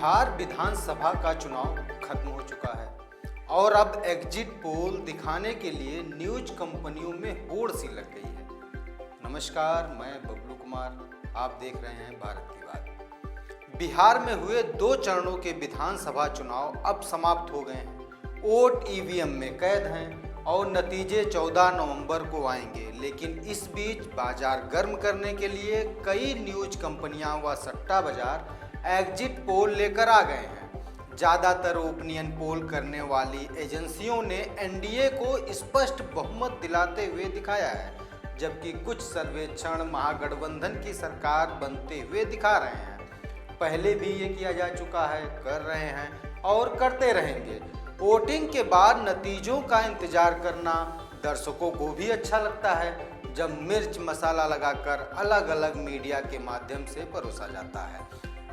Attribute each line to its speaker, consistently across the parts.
Speaker 1: बिहार विधानसभा का चुनाव खत्म हो चुका है और अब एग्जिट पोल दिखाने के लिए न्यूज कंपनियों में होड़ सी लग गई है। नमस्कार, मैं बबलू कुमार, आप देख रहे हैं भारत की बात। बिहार में हुए 2 चरणों के विधानसभा चुनाव अब समाप्त हो गए हैं। वोट ईवीएम में कैद हैं और नतीजे 14 नवंबर को आएंगे। लेकिन इस बीच बाजार गर्म करने के लिए कई न्यूज कंपनियां व सट्टा बाजार एग्जिट पोल लेकर आ गए हैं। ज़्यादातर ओपिनियन पोल करने वाली एजेंसियों ने एनडीए को स्पष्ट बहुमत दिलाते हुए दिखाया है, जबकि कुछ सर्वेक्षण महागठबंधन की सरकार बनते हुए दिखा रहे हैं। पहले भी ये किया जा चुका है, कर रहे हैं और करते रहेंगे। वोटिंग के बाद नतीजों का इंतजार करना दर्शकों को भी अच्छा लगता है, जब मिर्च मसाला लगाकर अलग अलग मीडिया के माध्यम से परोसा जाता है।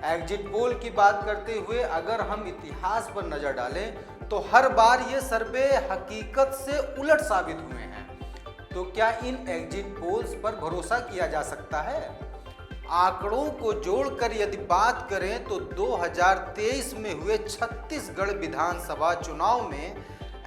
Speaker 1: एग्जिट पोल की बात करते हुए अगर हम इतिहास पर नजर डालें तो हर बार ये सर्वे हकीकत से उलट साबित हुए हैं। तो क्या इन एग्जिट पोल्स पर भरोसा किया जा सकता है? आंकड़ों को जोड़कर यदि बात करें तो 2023 में हुए छत्तीसगढ़ विधानसभा चुनाव में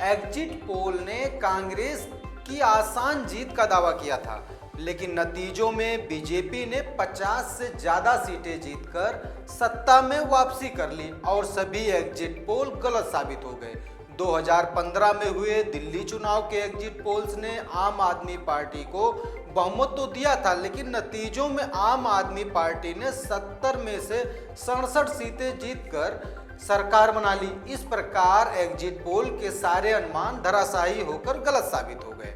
Speaker 1: एग्जिट पोल ने कांग्रेस की आसान जीत का दावा किया था, लेकिन नतीजों में बीजेपी ने 50 से ज़्यादा सीटें जीतकर सत्ता में वापसी कर ली और सभी एग्जिट पोल गलत साबित हो गए। 2015 में हुए दिल्ली चुनाव के एग्जिट पोल्स ने आम आदमी पार्टी को बहुमत तो दिया था, लेकिन नतीजों में आम आदमी पार्टी ने 70 में से 67 सीटें जीतकर सरकार बना ली। इस प्रकार एग्जिट पोल के सारे अनुमान धराशायी होकर गलत साबित हो गए।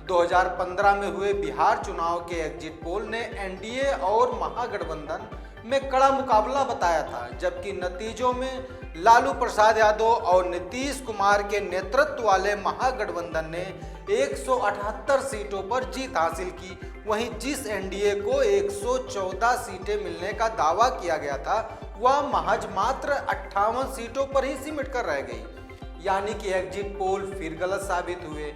Speaker 1: 2015 में हुए बिहार चुनाव के एग्जिट पोल ने एनडीए और महागठबंधन में कड़ा मुकाबला बताया था, जबकि नतीजों में लालू प्रसाद यादव और नीतीश कुमार के नेतृत्व वाले महागठबंधन ने 178 सीटों पर जीत हासिल की। वहीं जिस एनडीए को 114 सीटें मिलने का दावा किया गया था, वह महज मात्र 58 सीटों पर ही सिमट कर रह गई। यानी कि एग्जिट पोल फिर गलत साबित हुए।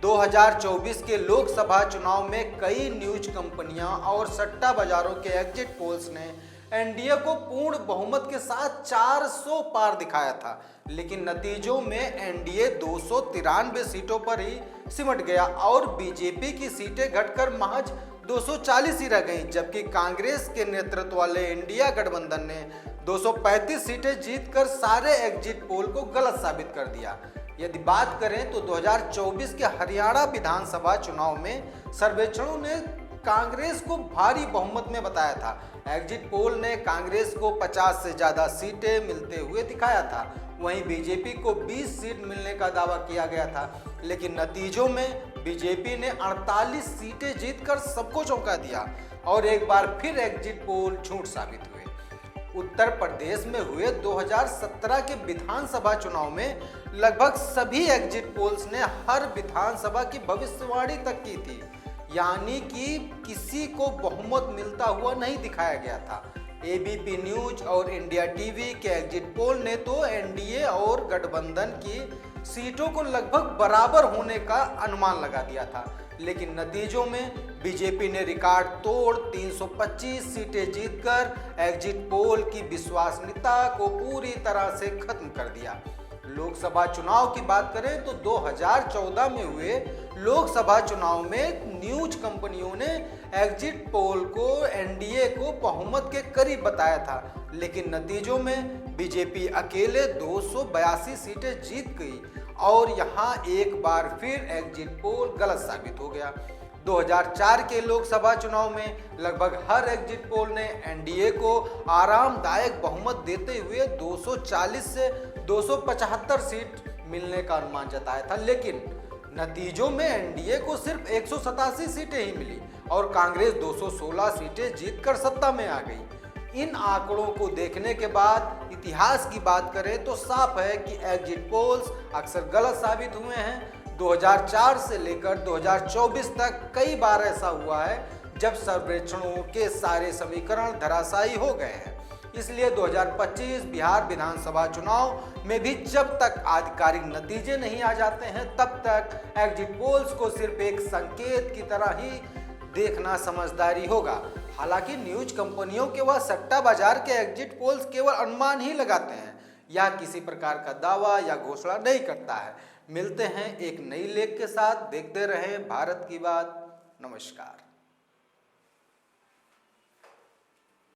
Speaker 1: 2024 के लोकसभा चुनाव में कई न्यूज कंपनियां और सट्टा बाजारों के एग्जिट पोल्स ने एनडीए को पूर्ण बहुमत के साथ 400 पार दिखाया था, लेकिन नतीजों में एनडीए 293 सीटों पर ही सिमट गया और बीजेपी की सीटें घटकर महज 240 ही रह गईं, जबकि कांग्रेस के नेतृत्व वाले इंडिया गठबंधन ने 235 सीटें जीतकर सारे एग्जिट पोल को गलत साबित कर दिया। यदि बात करें तो 2024 के हरियाणा विधानसभा चुनाव में सर्वेक्षणों ने कांग्रेस को भारी बहुमत में बताया था। एग्जिट पोल ने कांग्रेस को 50 से ज़्यादा सीटें मिलते हुए दिखाया था। वहीं बीजेपी को 20 सीट मिलने का दावा किया गया था, लेकिन नतीजों में बीजेपी ने 48 सीटें जीतकर सबको चौंका दिया और एक बार फिर एग्जिट पोल झूठ साबित हुए। उत्तर प्रदेश में हुए 2017 के विधानसभा चुनाव में लगभग सभी एग्जिट पोल्स ने हर विधानसभा की भविष्यवाणी तक की थी, यानी कि किसी को बहुमत मिलता हुआ नहीं दिखाया गया था। एबीपी न्यूज और इंडिया टीवी के एग्जिट पोल ने तो एनडीए और गठबंधन की सीटों को लगभग बराबर होने का अनुमान लगा दिया था, लेकिन नतीजों में बीजेपी ने रिकॉर्ड तोड़ 325 सीटें जीतकर एग्जिट पोल की विश्वसनीयता को पूरी तरह से खत्म कर दिया। लोकसभा चुनाव की बात करें तो 2014 में हुए लोकसभा चुनाव में न्यूज कंपनियों ने एग्जिट पोल को एनडीए को बहुमत के करीब बताया था, लेकिन नतीजों में बीजेपी अकेले 282 सीटें जीत गई और यहां एक बार फिर एग्जिट पोल गलत साबित हो गया। 2004 के लोकसभा चुनाव में लगभग हर एग्जिट पोल ने एनडीए को आरामदायक बहुमत देते हुए 240 से 275 सीट मिलने का अनुमान जताया था, लेकिन नतीजों में एनडीए को सिर्फ 187 सीटें ही मिली और कांग्रेस 216 सीटें जीतकर सत्ता में आ गई। इन आंकड़ों को देखने के बाद इतिहास की बात करें तो साफ है कि एग्जिट पोल्स अक्सर गलत साबित हुए हैं। 2004 से लेकर 2024 तक कई बार ऐसा हुआ है जब सर्वेक्षणों के सारे समीकरण धराशायी हो गए हैं। इसलिए 2025 बिहार विधानसभा चुनाव में भी जब तक आधिकारिक नतीजे नहीं आ जाते हैं, तब तक एग्जिट पोल्स को सिर्फ एक संकेत की तरह ही देखना समझदारी होगा। हालांकि न्यूज कंपनियों के व सट्टा बाजार के एग्जिट पोल्स केवल अनुमान ही लगाते हैं या किसी प्रकार का दावा या घोषणा नहीं करता है। मिलते हैं एक नई लेख के साथ। देखते रहें भारत की बात। नमस्कार।